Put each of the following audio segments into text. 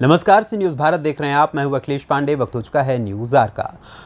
नमस्कार, सी न्यूज़ भारत देख रहे हैं आप। मैं हूं अखिलेश पांडे। वक्त हो चुका है न्यूज़ आर का।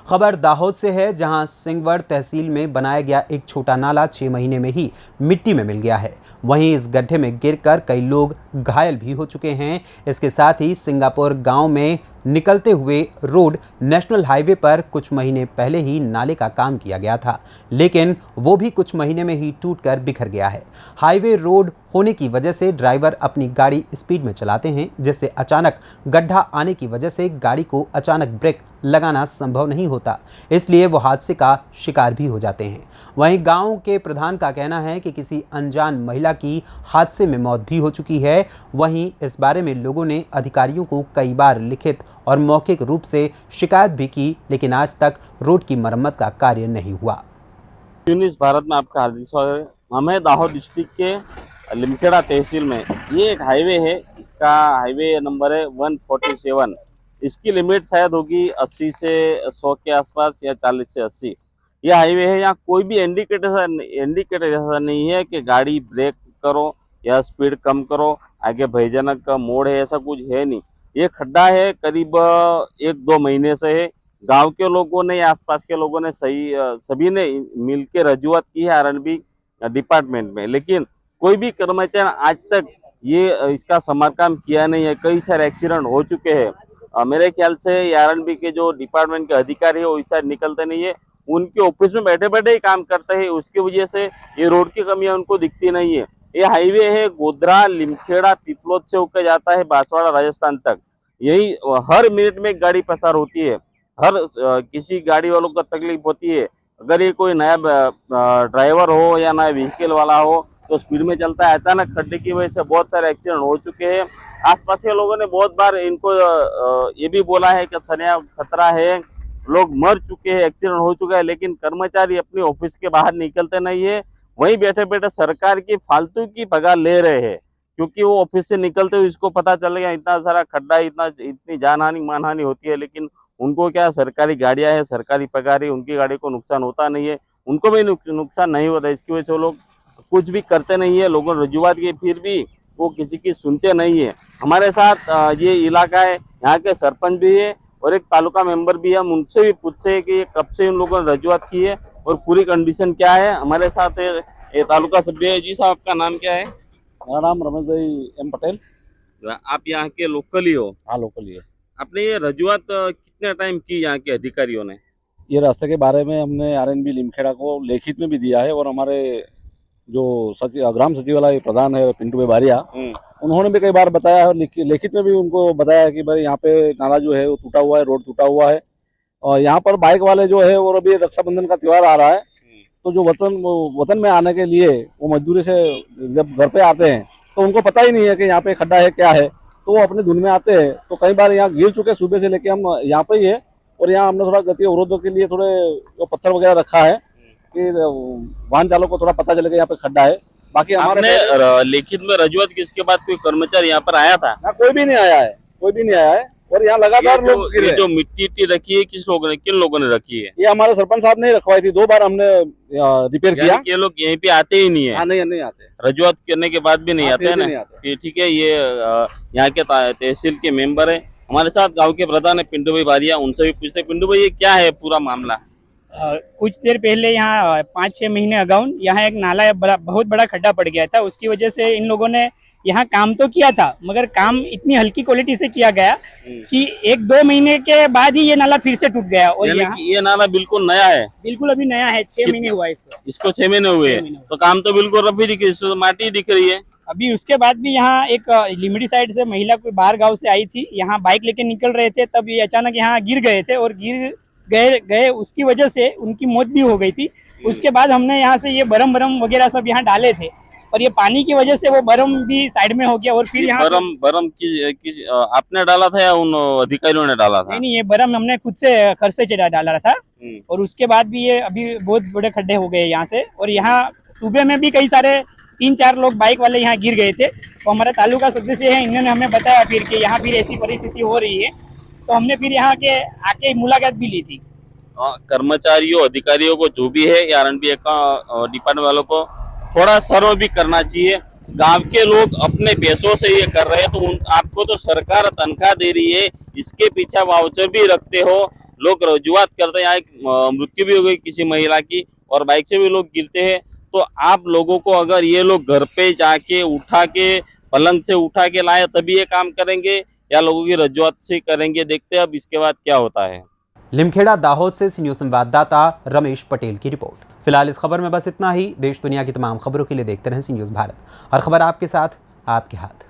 खबर दाहोद से है, जहां सिंगवड़ तहसील में बनाया गया एक छोटा नाला 6 महीने में ही मिट्टी में मिल गया है। वहीं इस गड्ढे में गिरकर कई लोग घायल भी हो चुके हैं। इसके साथ ही सिंगापुर गांव में निकलते हुए रोड नेशनल हाईवे पर कुछ महीने पहले ही नाले का काम किया गया था, लेकिन वो भी कुछ महीने में ही टूटकर बिखर गया है। हाईवे रोड होने की वजह से ड्राइवर अपनी गाड़ी स्पीड में चलाते हैं, जिससे अचानक गड्ढा आने की वजह से गाड़ी को अचानक ब्रेक लगाना संभव नहीं होता, इसलिए वो हादसे का शिकार भी हो जाते हैं। वहीं गांव के प्रधान का कहना है कि किसी अनजान महिला की हादसे में मौत भी हो चुकी है। वहीं इस बारे में लोगों ने अधिकारियों को कई बार लिखित और मौखिक रूप से शिकायत भी की, लेकिन आज तक रोड की मरम्मत का कार्य नहीं हुआ। न्यूज़ भारत में आपका हार्दिक स्वागत है। हम हैं दाहोद डिस्ट्रिक्ट के लिमखेड़ा तहसील में। ये एक हाईवे है, इसका हाईवे नंबर है 147। इसकी लिमिट शायद होगी 80 से 100 के आसपास या 40 से 80। ये हाईवे है, यहाँ कोई भी इंडिकेटर जैसा नहीं है कि गाड़ी ब्रेक करो या स्पीड कम करो, आगे भयजनक मोड़ है, ऐसा कुछ है नहीं। ये खड्डा है, करीब 1-2 महीने से है। गांव के लोगों ने, आसपास के लोगों ने सभी ने मिलकर रजूआत की है आरएनबी डिपार्टमेंट में, लेकिन कोई भी कर्मचारी आज तक ये इसका समारकाम किया नहीं है। कई सारे एक्सीडेंट हो चुके हैं। मेरे ख्याल से आरएनबी के जो डिपार्टमेंट के अधिकारी है वो इस साइड निकलते नहीं है, उनके ऑफिस में बैठे बैठे ही काम करते हैं। उसकी वजह से ये रोड की कमियां उनको दिखती नहीं है। ये हाईवे है गोधरा लिमखेड़ा पिपलोद से होकर जाता है बांसवाड़ा राजस्थान तक। यही हर मिनट में एक गाड़ी पसार होती है। हर किसी गाड़ी वालों को तकलीफ होती है। अगर ये कोई नया ड्राइवर हो या नया व्हीकल वाला हो तो स्पीड में चलता है, अचानक खड्डे की वजह से बहुत सारे एक्सीडेंट हो चुके हैं। आसपास के लोगों ने बहुत बार इनको ये भी बोला है कि सनिया खतरा है, लोग मर चुके हैं, एक्सीडेंट हो चुका है, लेकिन कर्मचारी अपने ऑफिस के बाहर निकलते नहीं है। वहीं बैठे बैठे सरकार की फालतू की पगार ले रहे हैं, क्योंकि वो ऑफिस से निकलते हुए इसको पता चल गया इतना सारा खड्डा है, इतनी जानहानि मानहानि होती है, लेकिन उनको क्या, सरकारी गाड़ियां है, सरकारी पगार है, उनकी गाड़ी को नुकसान होता नहीं है, उनको भी नुकसान नहीं होता। इसकी वजह से वो लोग कुछ भी करते नहीं है। लोगों ने रजूआत की, फिर भी वो किसी की सुनते नहीं है। हमारे साथ ये इलाका है, यहाँ के सरपंच भी है और एक तालुका मेंबर भी है। हम उनसे भी पूछे कि ये कब से उन लोगों ने रजूआत की है और पूरी कंडीशन क्या है। हमारे साथ ये तालुका सभ्य है। जी साहब, आपका नाम क्या है? मेरा नाम रमेश भाई एम पटेल। आप यहाँ के लोकल ही हो? हाँ, लोकल ही है। आपने ये रजूआत कितने टाइम की यहाँ के अधिकारियों ने? ये रास्ते के बारे में हमने आरएनबी लिमखेड़ा को लिखित में भी दिया है, और हमारे जो ग्राम सचिवालय प्रधान है पिंटू भाई बारिया, उन्होंने भी कई बार बताया है, लिखित में भी उनको बताया कि भाई यहाँ पे नाला जो है वो टूटा हुआ है, रोड टूटा हुआ है। और यहाँ पर बाइक वाले जो है वो अभी रक्षाबंधन का त्यौहार आ रहा है, तो जो वतन में आने के लिए वो मजदूरी से जब घर पे आते हैं तो उनको पता ही नहीं है कि यहाँ पे खड्डा है क्या है, तो वो अपने धुन में आते हैं। तो कई बार यहाँ गिर चुके, सुबह से लेके हम यहाँ पे ही है, और यहाँ हमने थोड़ा गति अवरोधों के लिए थोड़े जो पत्थर वगैरह रखा है कि वाहन चालक को थोड़ा पता चले कि यहाँ पे खड्डा है। बाकी हमारे लिखित में रजूआत की, इसके बाद कोई कर्मचारी यहाँ पर आया था? कोई भी नहीं आया है, कोई भी नहीं आया है। और यहाँ लगातार लोग गिरे। जो मिट्टी रखी है किन लोगों ने रखी है? ये हमारे सरपंच साहब ने रखवाई थी, 2 बार हमने रिपेयर किया। ये लोग यहीं पे आते ही नहीं है? नहीं आते, रजूआत करने के बाद भी नहीं आते हैं ना? ठीक है। ये यहाँ के तहसील के मेंबर है। हमारे साथ गांव के प्रधान है पिंटू भाई बारिया, उनसे भी पूछते। पिंटू भाई, ये क्या है पूरा मामला? कुछ देर पहले यहाँ 5-6 महीने अगाउन यहाँ एक नाला बहुत बड़ा खड्डा पड़ गया था। उसकी वजह से इन लोगों ने यहाँ काम तो किया था, मगर काम इतनी हल्की क्वालिटी से किया गया कि 1-2 महीने के बाद ही ये नाला फिर से टूट गया। और ये नाला बिल्कुल नया है? बिल्कुल अभी नया है, 6 महीने हुआ है इसको 6 महीने हुए हैं, तो काम तो बिल्कुल रफी दिख रही है, तो माटी दिख रही है। अभी उसके बाद भी यहाँ एक लिमड़ी साइड से महिला कोई बाहर गांव से आई थी, यहाँ बाइक लेके निकल रहे थे, तब ये अचानक यहाँ गिर गए थे और गिर गए उसकी वजह से उनकी मौत भी हो गई थी। उसके बाद हमने यहाँ से ये बरम वगैरह सब यहाँ डाले थे, और ये पानी की वजह से वो बरम भी साइड में हो गया। और फिर यहाँ बरम आपने डाला था या उन अधिकारियों ने डाला था? नहीं, ये बरम हमने खुद से खर्च से डाला था। और उसके बाद भी ये अभी बहुत बड़े खड्डे हो गए यहाँ से। और यहाँ सुबह में भी कई सारे 3-4 लोग बाइक वाले यहाँ गिर गए थे। तो हमारा तालुका सदस्य है, इन्होंने हमें बताया फिर कि यहाँ फिर ऐसी परिस्थिति हो रही है, तो हमने फिर यहाँ के आके मुलाकात भी ली थी। कर्मचारियों, अधिकारियों को जो भी है आरएनबी का डिपार्टमेंट वालों को थोड़ा सर्व भी करना चाहिए। गांव के लोग अपने पैसों से ये कर रहे हैं, तो आपको तो सरकार तनख्वाह दे रही है, इसके पीछे वाउचर भी रखते हो, लोग रजुआत करते हैं। यहाँ एक मृत्यु भी हो गई किसी महिला की और बाइक से भी लोग गिरते हैं। तो आप लोगों को अगर ये लोग घर पे जाके उठा के पलंग से उठा के लाए तभी ये काम करेंगे या लोगों की रजुआत से करेंगे, देखते हैं अब इसके बाद क्या होता है। लिमखेड़ा दाहोद से सी न्यूज़ संवाददाता रमेश पटेल की रिपोर्ट। फिलहाल इस खबर में बस इतना ही। देश दुनिया की तमाम खबरों के लिए देखते रहें सी न्यूज़ भारत। हर खबर आपके साथ, आपके हाथ।